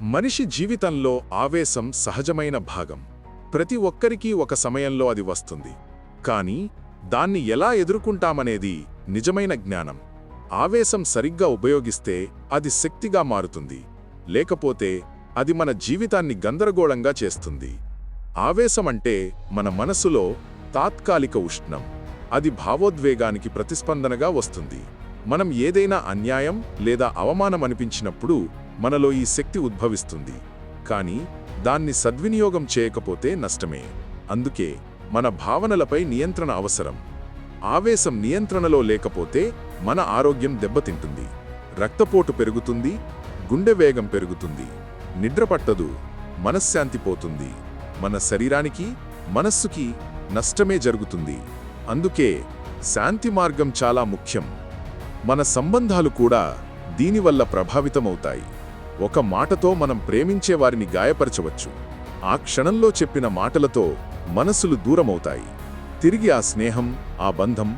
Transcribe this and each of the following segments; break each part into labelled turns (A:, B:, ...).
A: మనిషి జీవితంలో ఆవేశం సహజమైన భాగం. ప్రతి ఒక్కరికీ ఒక సమయంలో అది వస్తుంది. కానీ దాన్ని ఎలా ఎదుర్కొంటామనేది నిజమైన జ్ఞానం. ఆవేశం సరిగ్గా ఉపయోగిస్తే అది శక్తిగా మారుతుంది, లేకపోతే అది మన జీవితాన్ని గందరగోళంగా చేస్తుంది. ఆవేశమంటే మన మనసులో తాత్కాలిక ఉష్ణం. అది భావోద్వేగానికి ప్రతిస్పందనగా వస్తుంది. మనం ఏదైనా అన్యాయం లేదా అవమానం అనిపించినప్పుడు మనలో ఈ శక్తి ఉద్భవిస్తుంది. కానీ దాన్ని సద్వినియోగం చేయకపోతే నష్టమే. అందుకే మన భావనలపై నియంత్రణ అవసరం. ఆవేశం నియంత్రణలో లేకపోతే మన ఆరోగ్యం దెబ్బతింటుంది. రక్తపోటు పెరుగుతుంది, గుండె వేగం పెరుగుతుంది, నిద్ర పట్టదు, మనశ్శాంతి పోతుంది. మన శరీరానికి, మనస్సుకి నష్టమే జరుగుతుంది. అందుకే శాంతి మార్గం చాలా ముఖ్యం. మన సంబంధాలు కూడా దీనివల్ల ప్రభావితమవుతాయి. ఒక మాటతో మనం ప్రేమించే వారిని గాయపరచవచ్చు. ఆ క్షణంలో చెప్పిన మాటలతో మనసులు దూరమవుతాయి. తిరిగి ఆ స్నేహం, ఆ బంధం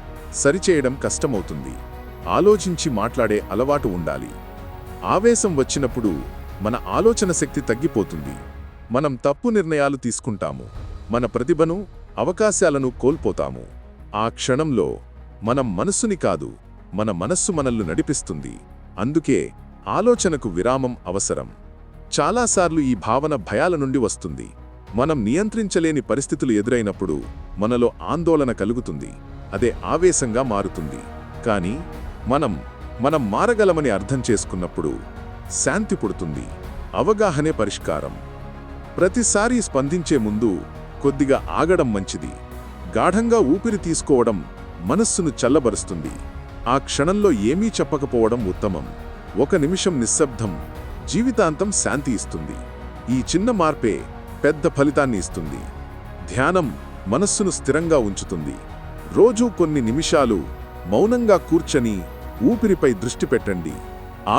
A: సరిచేయడం కష్టమవుతుంది. ఆలోచించి మాట్లాడే అలవాటు ఉండాలి. ఆవేశం వచ్చినప్పుడు మన ఆలోచన శక్తి తగ్గిపోతుంది. మనం తప్పు నిర్ణయాలు తీసుకుంటాము. మన ప్రతిభను, అవకాశాలను కోల్పోతాము. ఆ క్షణంలో మనం మనస్సుని కాదు, మన మనస్సు మనల్ని నడిపిస్తుంది. అందుకే ఆలోచనకు విరామం అవసరం. చాలాసార్లు ఈ భావన భయాల నుండి వస్తుంది. మనం నియంత్రించలేని పరిస్థితులు ఎదురైనప్పుడు మనలో ఆందోళన కలుగుతుంది. అదే ఆవేశంగా మారుతుంది. కానీ మనం మారగలమని అర్థం చేసుకున్నప్పుడు శాంతి పుడుతుంది. అవగాహనే పరిష్కారం. ప్రతిసారి స్పందించే ముందు కొద్దిగా ఆగడం మంచిది. గాఢంగా ఊపిరి తీసుకోవడం మనస్సును చల్లబరుస్తుంది. ఆ క్షణంలో ఏమీ చెప్పకపోవడం ఉత్తమం. 1 నిమిషం నిశ్శబ్దం జీవితాంతం శాంతి ఇస్తుంది. ఈ చిన్న మార్పే పెద్ద ఫలితాన్ని ఇస్తుంది. ధ్యానం మనస్సును స్థిరంగా ఉంచుతుంది. రోజూ కొన్ని నిమిషాలు మౌనంగా కూర్చొని ఊపిరిపై దృష్టి పెట్టండి.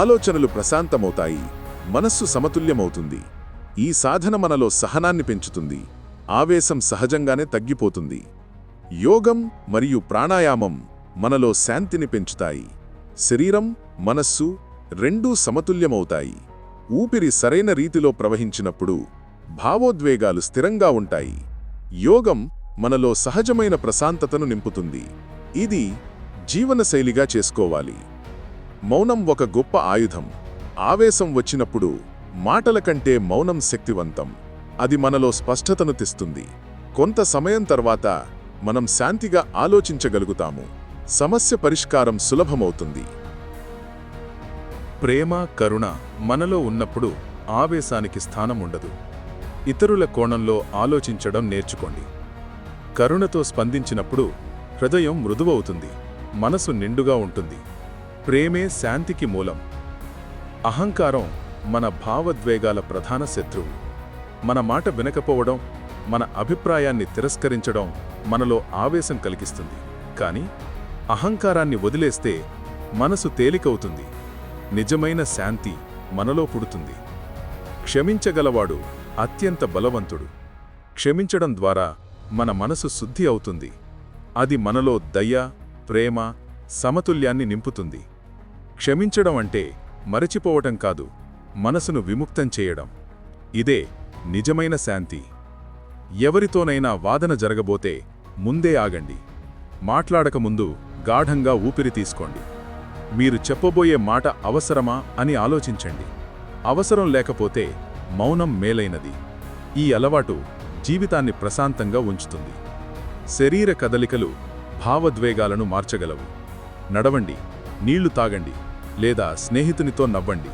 A: ఆలోచనలు ప్రశాంతమవుతాయి, మనస్సు సమతుల్యమవుతుంది. ఈ సాధన మనలో సహనాన్ని పెంచుతుంది. ఆవేశం సహజంగానే తగ్గిపోతుంది. యోగం మరియు ప్రాణాయామం మనలో శాంతిని పెంచుతాయి. శరీరం, మనస్సు రెండూ సమతుల్యమవుతాయి. ఊపిరి సరైన రీతిలో ప్రవహించినప్పుడు భావోద్వేగాలు స్థిరంగా ఉంటాయి. యోగం మనలో సహజమైన ప్రశాంతతను నింపుతుంది. ఇది జీవనశైలిగా చేసుకోవాలి. మౌనం ఒక గొప్ప ఆయుధం. ఆవేశం వచ్చినప్పుడు మాటల కంటే మౌనం శక్తివంతం. అది మనలో స్పష్టతను తెస్తుంది. కొంత సమయం తర్వాత మనం శాంతిగా ఆలోచించగలుగుతాము. సమస్య పరిష్కారం సులభమవుతుంది.
B: ప్రేమ, కరుణ మనలో ఉన్నప్పుడు ఆవేశానికి స్థానం ఉండదు. ఇతరుల కోణంలో ఆలోచించడం నేర్చుకోండి. కరుణతో స్పందించినప్పుడు హృదయం మృదువవుతుంది, మనసు నిండుగా ఉంటుంది. ప్రేమే శాంతికి మూలం. అహంకారం మన భావోద్వేగాల ప్రధాన శత్రువు. మన మాట వినకపోవడం, మన అభిప్రాయాన్ని తిరస్కరించడం మనలో ఆవేశం కలిగిస్తుంది. కానీ అహంకారాన్ని వదిలేస్తే మనసు తేలికవుతుంది. నిజమైన శాంతి మనలో పుడుతుంది. క్షమించగలవాడు అత్యంత బలవంతుడు. క్షమించడం ద్వారా మన మనసు శుద్ధి అవుతుంది. అది మనలో దయ, ప్రేమ, సమతుల్యాన్ని నింపుతుంది. క్షమించడం అంటే మరచిపోవటం కాదు, మనసును విముక్తం చేయడం. ఇదే నిజమైన శాంతి. ఎవరితోనైనా వాదన జరగబోతే ముందే ఆగండి. మాట్లాడకముందు గాఢంగా ఊపిరి తీసుకోండి. మీరు చెప్పబోయే మాట అవసరమా అని ఆలోచించండి. అవసరం లేకపోతే మౌనం మేలైనది. ఈ అలవాటు జీవితాన్ని ప్రశాంతంగా ఉంచుతుంది. శరీర కదలికలు భావోద్వేగాలను మార్చగలవు. నడవండి, నీళ్లు తాగండి, లేదా స్నేహితునితో నవ్వండి.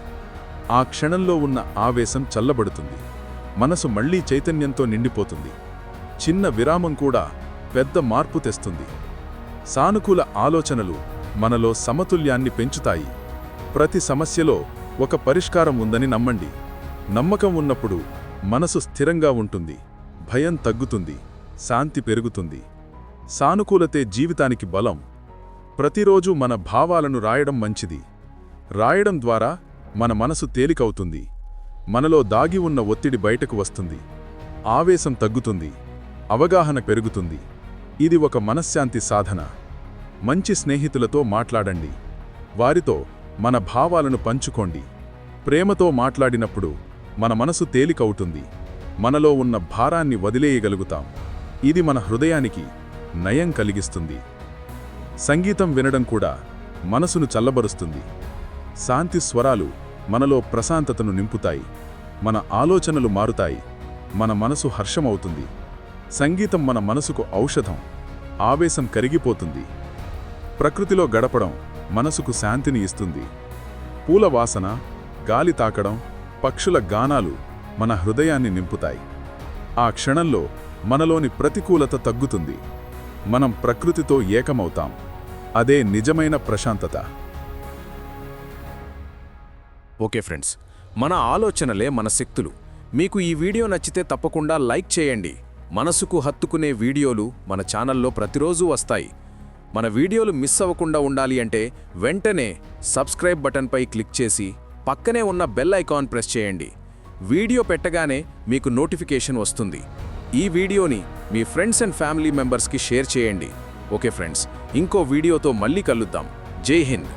B: ఆ క్షణంలో ఉన్న ఆవేశం చల్లబడుతుంది. మనసు మళ్లీ చైతన్యంతో నిండిపోతుంది. చిన్న విరామం కూడా పెద్ద మార్పు తెస్తుంది. సానుకూల ఆలోచనలు మనలో సమతుల్యాన్ని పెంచుతాయి. ప్రతి సమస్యలో ఒక పరిష్కారం ఉందని నమ్మండి. నమ్మకం ఉన్నప్పుడు మనసు స్థిరంగా ఉంటుంది, భయం తగ్గుతుంది, శాంతి పెరుగుతుంది. సానుకూలతే జీవితానికి బలం. ప్రతిరోజు మన భావాలను రాయడం మంచిది. రాయడం ద్వారా మన మనసు తేలికవుతుంది. మనలో దాగి ఉన్న ఒత్తిడి బయటకు వస్తుంది. ఆవేశం తగ్గుతుంది, అవగాహన పెరుగుతుంది. ఇది ఒక మనశ్శాంతి సాధన. మంచి స్నేహితులతో మాట్లాడండి. వారితో మన భావాలను పంచుకోండి. ప్రేమతో మాట్లాడినప్పుడు మన మనసు తేలికవుతుంది, మనలో ఉన్న భారాన్ని వదిలేయగలుగుతాం. ఇది మన హృదయానికి నయం కలిగిస్తుంది. సంగీతం వినడం కూడా మనసును చల్లబరుస్తుంది. శాంతి స్వరాలు మనలో ప్రశాంతతను నింపుతాయి. మన ఆలోచనలు మారుతాయి, మన మనసు హర్షమవుతుంది. సంగీతం మన మనసుకు ఔషధం. ఆవేశం కరిగిపోతుంది. ప్రకృతిలో గడపడం మనసుకు శాంతిని ఇస్తుంది. పూల వాసన, గాలి తాకడం, పక్షుల గానాలు మన హృదయాన్ని నింపుతాయి. ఆ క్షణంలో మనలోని ప్రతికూలత తగ్గుతుంది. మనం ప్రకృతితో ఏకమవుతాం. అదే నిజమైన ప్రశాంతత.
C: ఓకే ఫ్రెండ్స్, మన ఆలోచనలే మన శక్తులు. మీకు ఈ వీడియో నచ్చితే తప్పకుండా లైక్ చేయండి. మనసుకు హత్తుకునే వీడియోలు మన ఛానల్లో ప్రతిరోజు వస్తాయి. మన వీడియోలు మిస్ అవ్వకుండా ఉండాలి అంటే వెంటనే సబ్స్క్రైబ్ బటన్పై క్లిక్ చేసి పక్కనే ఉన్న బెల్ ఐకాన్ ప్రెస్ చేయండి. వీడియో పెట్టగానే మీకు నోటిఫికేషన్ వస్తుంది. ఈ వీడియోని మీ ఫ్రెండ్స్ అండ్ ఫ్యామిలీ మెంబర్స్కి షేర్ చేయండి. ఓకే ఫ్రెండ్స్, ఇంకో వీడియోతో మళ్ళీ కలుద్దాం. జై హింద్.